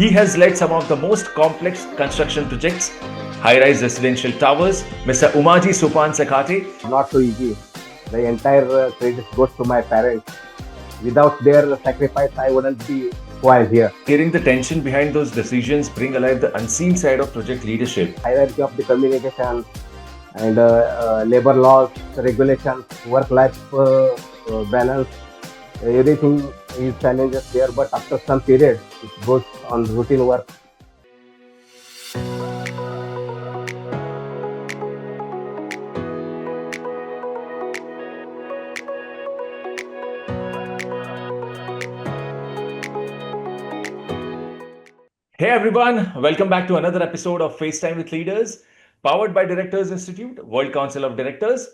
He has led some of the most complex construction projects, high-rise residential towers. Mr. Umaji Sopan Sakate. Not so easy. The entire credit goes to my parents. Without their sacrifice, I wouldn't be who I am here. Hearing the tension behind those decisions bring alive the unseen side of project leadership. Hierarchy of the communication and labor laws, regulations, work-life balance, everything is challenges there. But after some period, it goes on routine work. Hey everyone, welcome back to another episode of FaceTime with Leaders, powered by Directors Institute, World Council of Directors.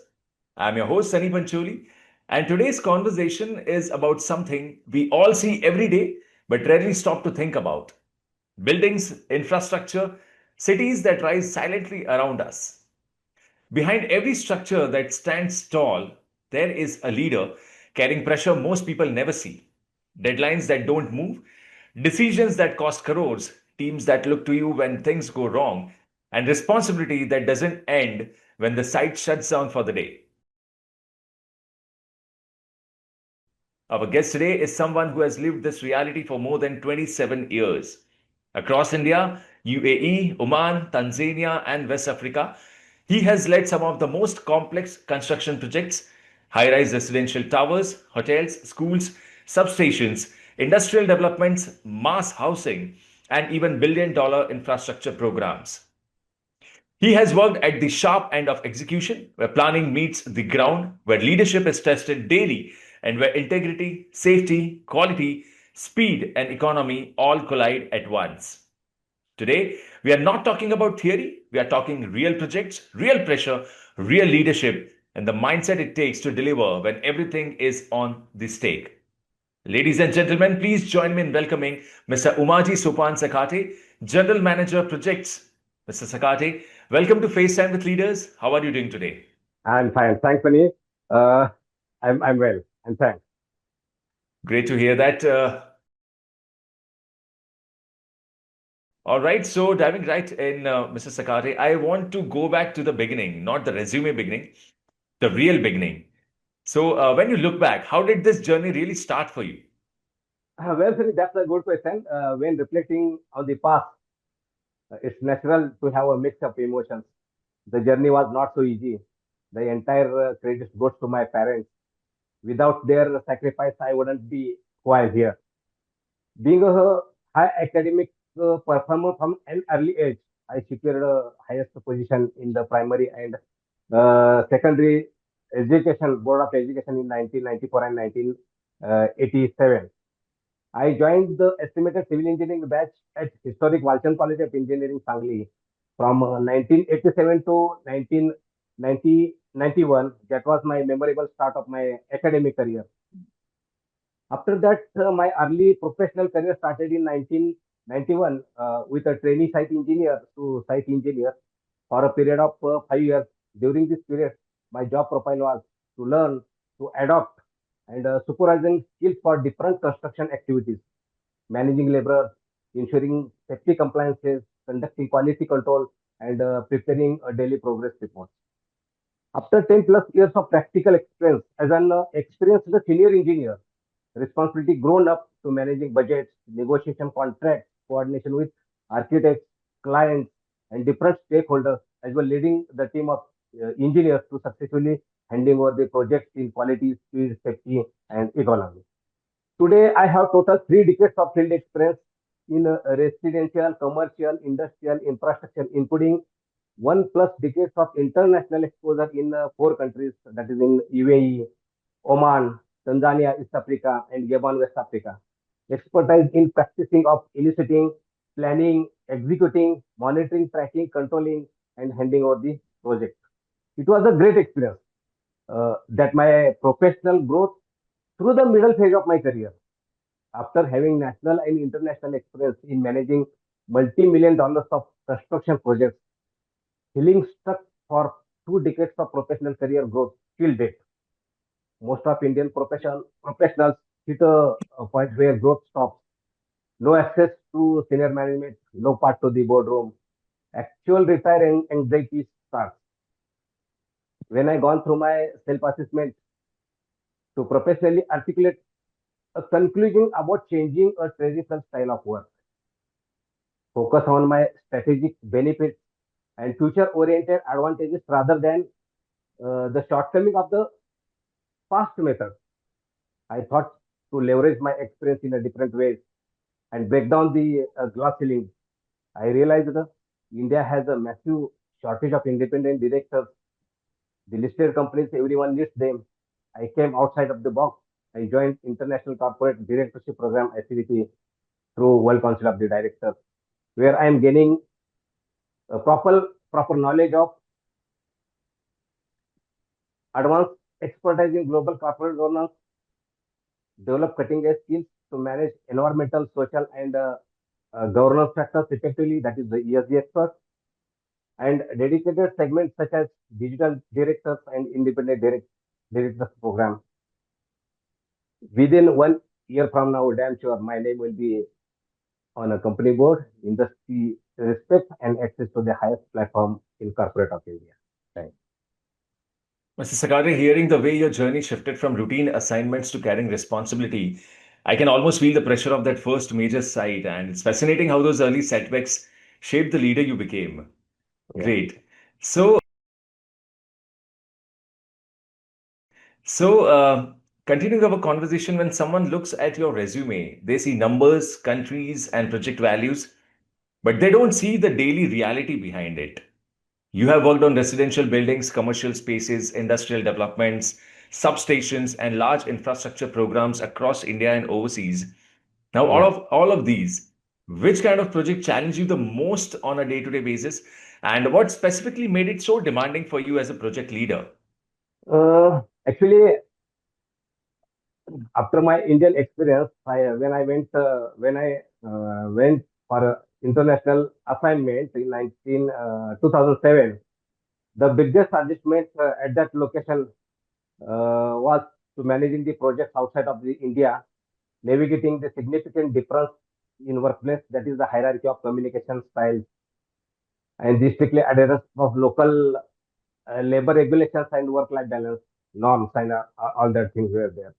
I'm your host, Sunny Pancholi, and today's conversation is about something we all see every day but rarely stop to think about: buildings, infrastructure, cities that rise silently around us. Behind every structure that stands tall, there is a leader carrying pressure most people never see. Deadlines that don't move, decisions that cost crores, teams that look to you when things go wrong, and responsibility that doesn't end when the site shuts down for the day. Our guest today is someone who has lived this reality for more than 27 years. Across India, UAE, Oman, Tanzania, and West Africa, he has led some of the most complex construction projects: high rise residential towers, hotels, schools, substations, industrial developments, mass housing, and even billion-dollar infrastructure programs. He has worked at the sharp end of execution, where planning meets the ground, where leadership is tested daily, and where integrity, safety, quality, speed, and economy all collide at once. Today, we are not talking about theory, we are talking real projects, real pressure, real leadership, and the mindset it takes to deliver when everything is on the stake. Ladies and gentlemen, please join me in welcoming Mr. Umaji Sopan Sakate, General Manager Projects. Mr. Sakate, welcome to FaceTime with Leaders. How are you doing today? I'm fine. Thanks, Sunny. Uh, I'm well, and thanks. Great to hear that. All right, so diving right in, Mr. Sakate, I want to go back to the beginning, not the resume beginning, the real beginning. So, when you look back, how did this journey really start for you? Well, Sunny, that's a good question. When reflecting on the past, it's natural to have a mix of emotions. The journey was not so easy. The entire credit goes to my parents. Without their sacrifice, I wouldn't be who I am here. Being a high academic performer from an early age, I secured a highest position in the primary and secondary education, Board of Education in 1994 and 1987. I joined the estimated civil engineering batch at historic Walchand College of Engineering, Sangli, from 1987 to 1991. That was my memorable start of my academic career. After that, my early professional career started in 1991 with a trainee site engineer to site engineer for a period of 5 years. During this period, my job profile was to learn, to adopt, and supervising skills for different construction activities, managing laborers, ensuring safety compliances, conducting quality control, and preparing a daily progress report. After 10 plus years of practical experience as an experienced senior engineer, responsibility grown up to managing budgets, negotiation contracts, coordination with architects, clients, and different stakeholders, as well leading the team of engineers to successfully handing over the projects in quality, speed, safety, and economy. Today, I have total 3 decades of field experience in residential, commercial, industrial infrastructure, including 1 plus decades of international exposure in 4 countries, that is in UAE, Oman, Tanzania, East Africa, and Gabon, West Africa. Expertise in practicing of eliciting, planning, executing, monitoring, tracking, controlling, and handing over the project. It was a great experience that my professional growth through the middle phase of my career. After having national and international experience in managing multi-million dollars of construction projects, healing stuck for 2 decades of professional career growth till date. Most of Indian professionals hit a point where growth stops. no access to senior management, no part to the boardroom. Actual retire anxiety starts. When I gone through my self-assessment to professionally articulate a conclusion about changing a traditional style of work, focus on my strategic benefits and future-oriented advantages rather than the shortcoming of the past method. I thought to leverage my experience in a different way and break down the glass ceiling. I realized that India has a massive shortage of independent directors. The listed companies, everyone needs them. I came outside of the box. I joined International Corporate Directorship Program activity through World Council of the Directors, where I am gaining a proper knowledge of advanced expertise in global corporate governance, develop cutting edge skills to manage environmental, social, and governance factors effectively. That is the ESG expert, and dedicated segments such as digital directors and independent directors program. Within 1 year from now, damn sure my name will be on a company board, industry respect, and access to the highest platform in corporate of India. Thanks. Mr. Sakate, hearing the way your journey shifted from routine assignments to carrying responsibility, I can almost feel the pressure of that first major site, and it's fascinating how those early setbacks shaped the leader you became. Yeah. Great. So, so, continuing our conversation, when someone looks at your resume, they see numbers, countries, and project values, but they don't see the daily reality behind it. You have worked on residential buildings, commercial spaces, industrial developments, substations, and large infrastructure programs across India and overseas. Now, out Yeah. of all of these, which kind of project challenged you the most on a day-to-day basis, and what specifically made it so demanding for you as a project leader? Actually, after my Indian experience, when I went for a international assignment in 2007, the biggest adjustment at that location was to managing the projects outside of the India, navigating the significant difference in workplace, that is the hierarchy of communication styles and the strictly adherence of local labor regulations and work-life balance norms and all that things were there.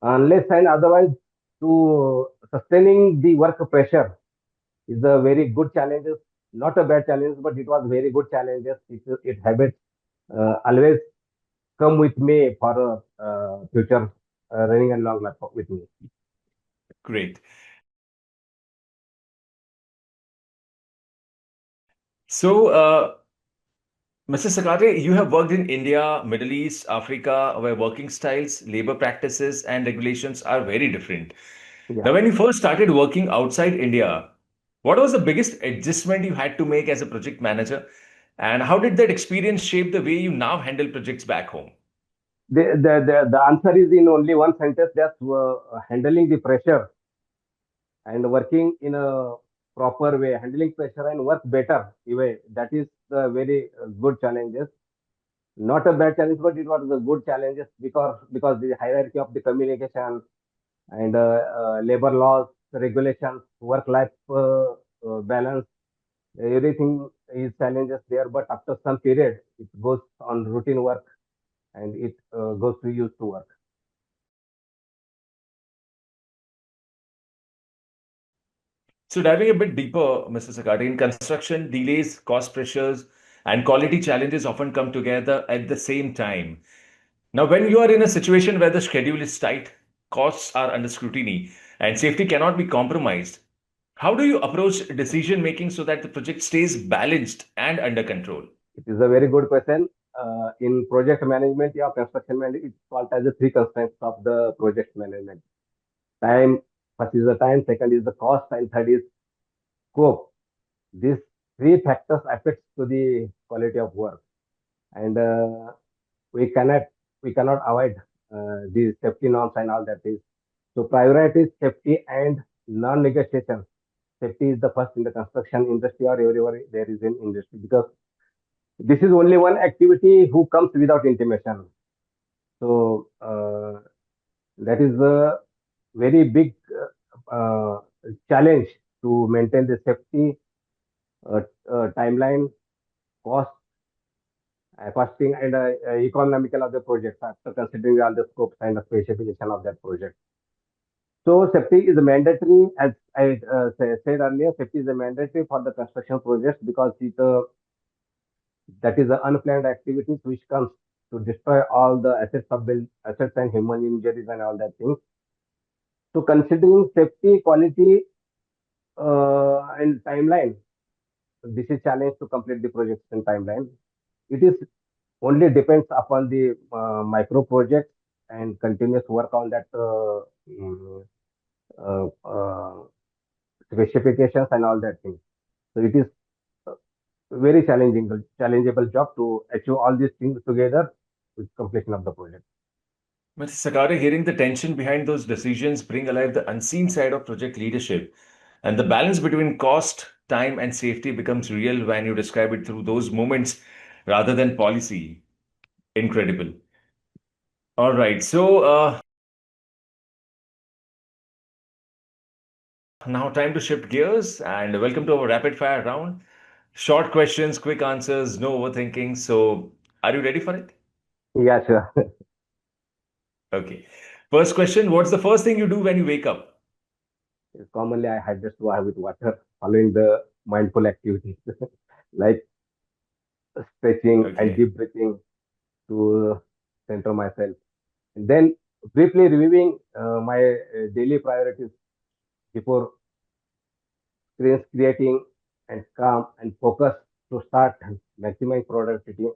Unless and otherwise, to sustaining the work pressure is a very good challenges, not a bad challenge, but it was very good challenges. It habits always come with me for future running and long life with me. Great. So, Mr. Sakate, you have worked in India, Middle East, Africa, where working styles, labor practices, and regulations are very different. Yeah. Now, when you first started working outside India, what was the biggest adjustment you had to make as a project manager? And how did that experience shape the way you now handle projects back home? The answer is in only one sentence. That's handling the pressure and working in a proper way, handling pressure and work better. Anyway, that is the very good challenges. Not a bad challenge, but it was a good challenges because the hierarchy of the communication and labor laws, regulations, work-life balance, everything is challenges there. But after some period, it goes on routine work and it goes to used to work. So, diving a bit deeper, Mr. Sakati, in construction, delays, cost pressures, and quality challenges often come together at the same time. Now, when you are in a situation where the schedule is tight, costs are under scrutiny, and safety cannot be compromised, how do you approach decision making so that the project stays balanced and under control? It is a very good question. In project management, yeah, construction management, it's called as the three constraints of the project management. Time, first is the time, second is the cost, and third is scope. These three factors affects to the quality of work, and we cannot we cannot avoid the safety norms and all that is. So priority is safety and non-negotiation. Safety is the first in the construction industry or everywhere there is an industry because this is only one activity who comes without intimation. So that is a very big challenge to maintain the safety, timeline, cost, costing, and economical of the project after considering all the scopes and the specification of that project. So safety is mandatory, as I said earlier. Safety is a mandatory for the construction projects because that is the unplanned activities which comes to destroy all the assets of build assets and human injuries and all that things. So considering safety, quality, and timeline, this is challenge to complete the projects in timeline. It is only depends upon the micro project and continuous work on that uh, uh, specifications and all that thing. So it is very challengeable job to achieve all these things together with completion of the project. Mr. Sakare, hearing the tension behind those decisions bring alive the unseen side of project leadership. And the balance between cost, time, and safety becomes real when you describe it through those moments rather than policy. Incredible. All right. So now time to shift gears and welcome to our rapid fire round. Short questions, quick answers, no overthinking. So are you ready for it? Yeah, sure. Okay. First question, what's the first thing you do when you wake up? Commonly, I hydrate with water following the mindful activities like stretching and Okay. deep breathing to center myself. And then briefly reviewing my daily priorities before creating and calm and focus to start maximizing productivity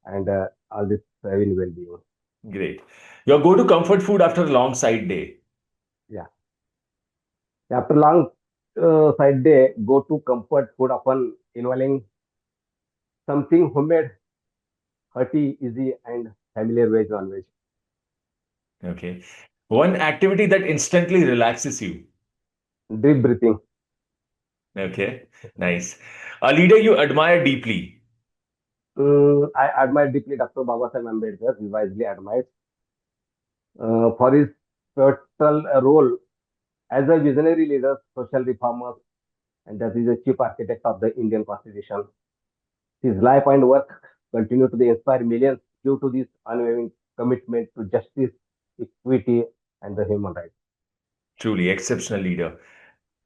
and all this in well-being. Great. Your go-to comfort food after a long side day. Yeah. After long side day, go to comfort food often involving something homemade, hearty, easy, and familiar veg non-veg. Okay. One activity that instantly relaxes you. Deep breathing. Okay. Nice. A leader you admire deeply. I admire deeply Dr. Babasaheb Ambedkar. He wisely admired for his pivotal role as a visionary leader, social reformer, and that is the chief architect of the Indian Constitution. His life and work continue to inspire millions due to this unwavering commitment to justice, equity, and the human rights. Truly exceptional leader.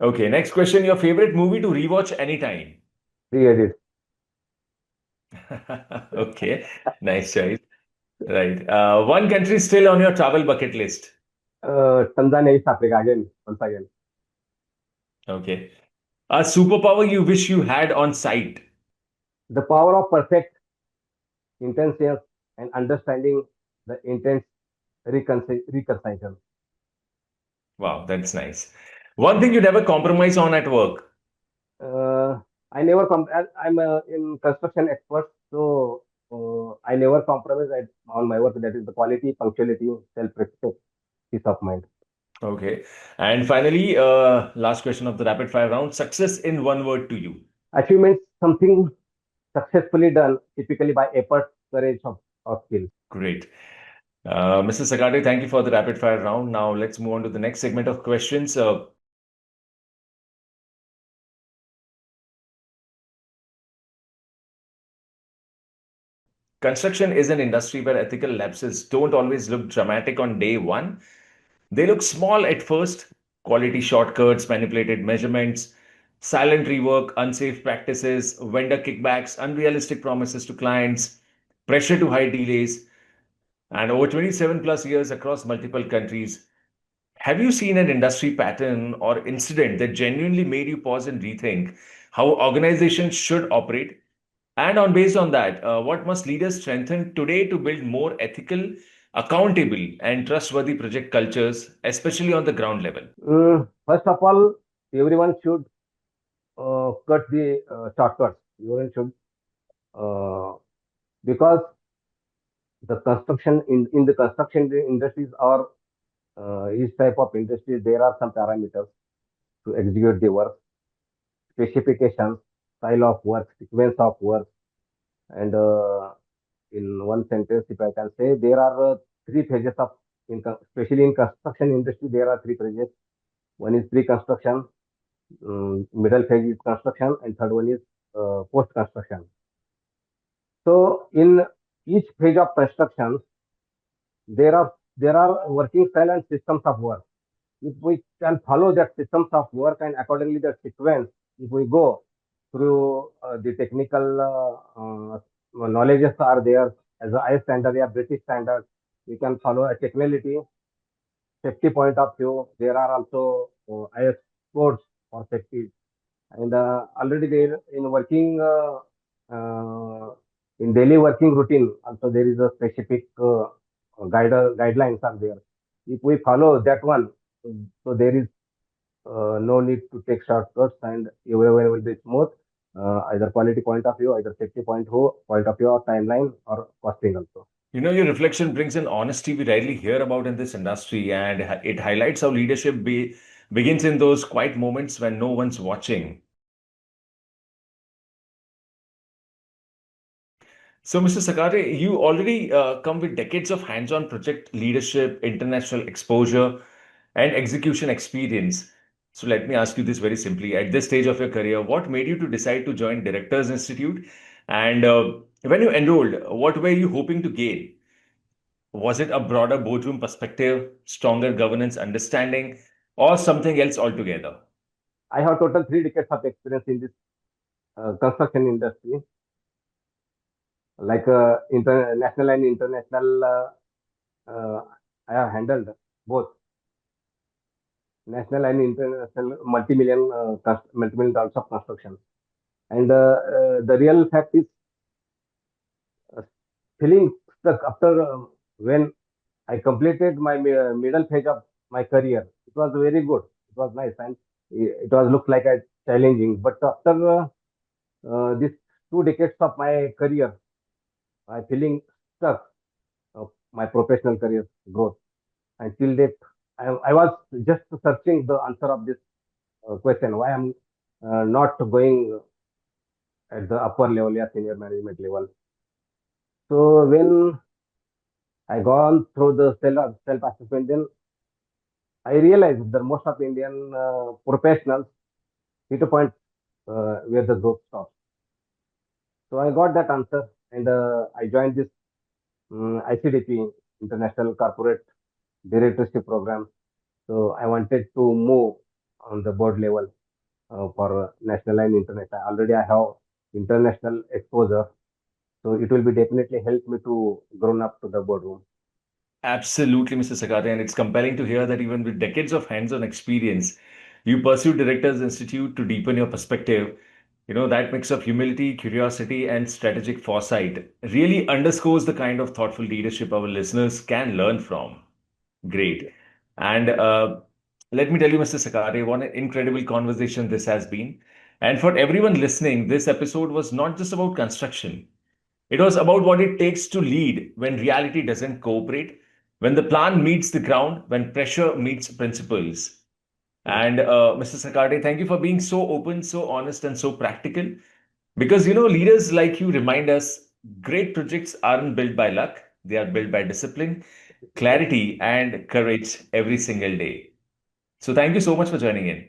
Okay. Next question. Your favorite movie to rewatch anytime. Three edits. Okay. Nice choice. Right. One country still on your travel bucket list. Tanzania, East Africa again, once again. Okay. A superpower you wish you had on site. The power of perfect intentions and understanding the intense reconciliation. Wow, that's nice. One thing you never compromise on at work. Uh, I'm in construction expert, so I never compromise on my work. That is the quality, punctuality, self-respect, peace of mind. Okay. And finally, last question of the rapid fire round. Success in one word to you. Achievements, something successfully done, typically by effort, courage, of skill. Great. Mr. Sakate, thank you for the rapid fire round. Now let's move on to the next segment of questions. Construction is an industry where ethical lapses don't always look dramatic on day one. They look small at first: quality shortcuts, manipulated measurements, silent rework, unsafe practices, vendor kickbacks, unrealistic promises to clients, pressure to hide delays, and over 27 plus years across multiple countries. Have you seen an industry pattern or incident that genuinely made you pause and rethink how organizations should operate? And on based on that, what must leaders strengthen today to build more ethical, accountable, and trustworthy project cultures, especially on the ground level? First of all, everyone should cut the shortcuts. Everyone should uh, because the construction in the construction industries or each type of industry, there are some parameters to execute the work, specifications, style of work, sequence of work, and in one sentence, if I can say, there are three phases of, especially in construction industry, there are three phases. One is pre-construction, Middle phase is construction, and third one is post construction. So in each phase of construction, there are working style and systems of work. If we can follow that systems of work and accordingly the sequence, if we go through the technical knowledges are there as a IS standard, yeah, British standard, we can follow a technicality, safety point of view. There are also IS codes for safety, and already there in working in daily working routine. Also, there is a specific guidelines are there. If we follow that one, so there is no need to take shortcuts and everywhere will be smooth, either quality point of view, either safety point of view, or timeline or costing also. Your reflection brings an honesty we rarely hear about in this industry, and it highlights how begins in those quiet moments when no one's watching. So, Mr. Sakate, you already come with decades of hands-on project leadership, international exposure, and execution experience. So, let me ask you this very simply. At this stage of your career, what made you to decide to join Directors Institute? And when you enrolled, what were you hoping to gain? Was it a broader boardroom perspective, stronger governance understanding, or something else altogether? I have total 3 decades of experience in this construction industry, like national and international. I have handled both national and international multi-million dollars of construction. And the real fact is uh, feeling stuck after when I completed my middle phase of my career. It was very good. It was nice and it was looked like a challenging. But after these 2 decades of my career, I feeling stuck of my professional career growth. Until that, I was just searching the answer of this question: why I'm not going at the upper level, yeah, senior management level. So when I gone through the self assessment, then I realized that most of Indian professionals hit a point where the growth stops. So I got that answer, and I joined this ICDP, International Corporate Directorship Program. So I wanted to move on the board level for national and international. Already I have international exposure, so it will be definitely help me to grown up to the boardroom. Absolutely, Mr. Sakate, and it's compelling to hear that even with decades of hands-on experience, you pursue Directors Institute to deepen your perspective. That mix of humility, curiosity, and strategic foresight really underscores the kind of thoughtful leadership our listeners can learn from. Great. And let me tell you, Mr. Sakare, what an incredible conversation this has been. And for everyone listening, this episode was not just about construction. It was about what it takes to lead when reality doesn't cooperate, when the plan meets the ground, when pressure meets principles. Yes, And Mr. Sakade, thank you for being so open, so honest, and so practical. Because leaders like you remind us great projects aren't built by luck, they are built by discipline, yes. clarity, and courage every single day. So thank you so much for joining in.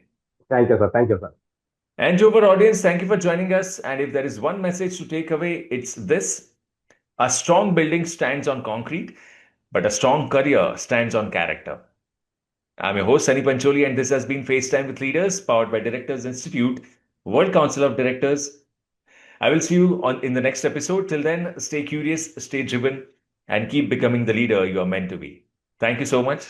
Thank you, sir. Thank you, sir. And to our audience, thank you for joining us. And if there is one message to take away, it's this: a strong building stands on concrete, but a strong career stands on character. I'm your host, Sunny Pancholi, and this has been FaceTime with Leaders, powered by Directors Institute, World Council of Directors. I will see you in the next episode. Till then, stay curious, stay driven, and keep becoming the leader you are meant to be. Thank you so much.